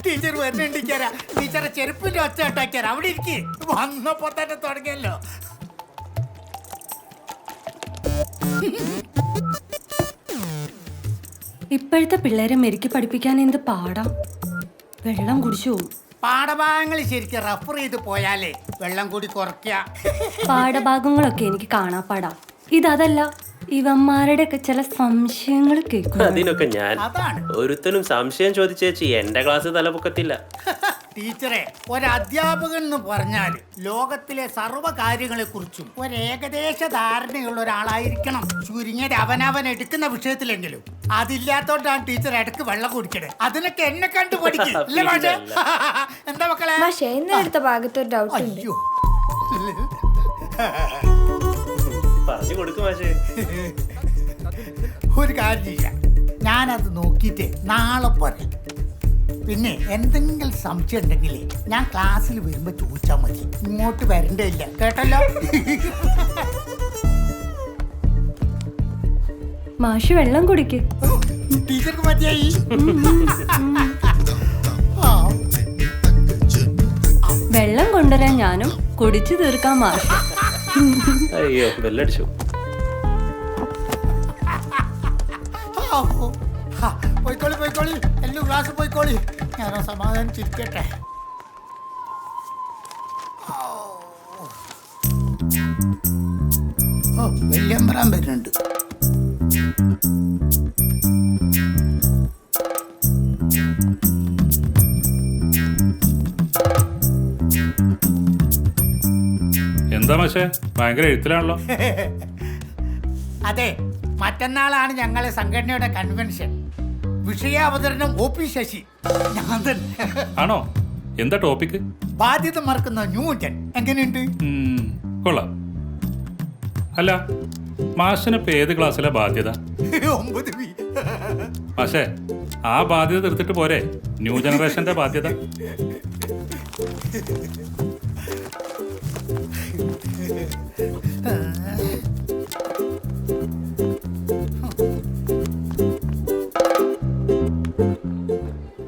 Teacher വരുന്നുണ്ടിരിക്കാരാ. ടീച്ചറെ ചെരുപ്പിന്റെ ഒച്ച ഉണ്ടാക്കിയാരാ. അവിടെ ഇരിക്കേ വന്നപ്പോ തന്നെ തുടങ്ങിയല്ലോ. ഇപ്പോഴത്തെ പിള്ളേരെ മെരുക്കി പഠിപ്പിക്കാൻ എന്ത് പാടാ. വെള്ളം കുടിച്ചു പോകും. പാഠഭാഗങ്ങൾ ശരിക്കും റഫർ ചെയ്ത് പോയാലേ വെള്ളം കൂടി കുറയ്ക്ക. പാഠഭാഗങ്ങളൊക്കെ എനിക്ക് കാണാപ്പാടാ. ഇതല്ല, ഇവന്മാരുടെ ഒക്കെ ചില സംശയങ്ങൾ കേൾക്കും. അതിനൊക്കെ ഞാൻ അതാണ് ഒരുത്തനും സംശയം ചോദിച്ചേച്ചി എന്റെ ക്ലാസ് തലപൊക്കത്തില്ല. ടീച്ചറെ, ഒരധ്യാപകൻ എന്ന് പറഞ്ഞാൽ ലോകത്തിലെ സർവ്വ കാര്യങ്ങളെ കുറിച്ചും ഒരേകദേശ ധാരണയുള്ള ഒരാളായിരിക്കണം. ചുരുങ്ങിയത് അവനവൻ എടുക്കുന്ന വിഷയത്തിലെങ്കിലും. അതില്ലാത്തോണ്ടാണ് ടീച്ചർ ഇടക്ക് വെള്ളം കുടിക്കണേ. അതിനൊക്കെ എന്നെ കണ്ടു പഠിക്കും. എന്താ മക്കളെ? എടുത്ത ഭാഗത്ത് ഒരു ഡൗട്ട് ഉണ്ട്. അയ്യോ, പറഞ്ഞു കൊടുക്കും മാഷേ. ഒരു കാര്യം ചെയ്യാം, ഞാനത് നോക്കിയിട്ട് നാളെ പറയാം. പിന്നെ എന്തെങ്കിലും സംശയം ഉണ്ടെങ്കിൽ ഞാൻ ക്ലാസ്സിൽ വരുമ്പോ ചോദിച്ചാൽ മതി. ഇങ്ങോട്ട് വരണ്ടേയില്ല, കേട്ടല്ലോ? മാഷ് വെള്ളം കുടിക്ക്. ടീച്ചർക്ക് മതിയായി. വെള്ളം കൊണ്ടുവരാൻ ഞാനും കുടിച്ചു തീർക്കാൻ മാഷ്. അയ്യോ, ബെല്ലടിച്ചു. പോയിക്കോളി പോയിക്കോളി, എല്ലാം ക്ലാസ് പോയിക്കോളി. ഞാനോ സമാധാനം ചിരിക്കട്ടെ. വെല്യമ്പറാൻ വരുന്നുണ്ട്. എന്താ മാഷേ, ഭയങ്കര എഴുത്തിലാണല്ലോ. അതെ, മറ്റന്നാളാണ് ഞങ്ങളെ സംഘടനയുടെ കൺവെൻഷൻ. വിഷയാവതരണം OP ശശി. ഞാൻ തന്നെ. ആണോ? എന്താ ടോപ്പിക്ക്? ബാധ്യത മറക്കുന്ന ന്യൂജൻ. എങ്ങനെയുണ്ട്? കൊള്ളാം. അല്ല, മാഷിനിപ്പോ ഏത് ക്ലാസ്സിലെ ബാധ്യത? 9B. മാഷേ, ആ ബാധ്യത തീർത്തിട്ട് പോരെ ന്യൂ ജനറേഷന്റെ ബാധ്യത?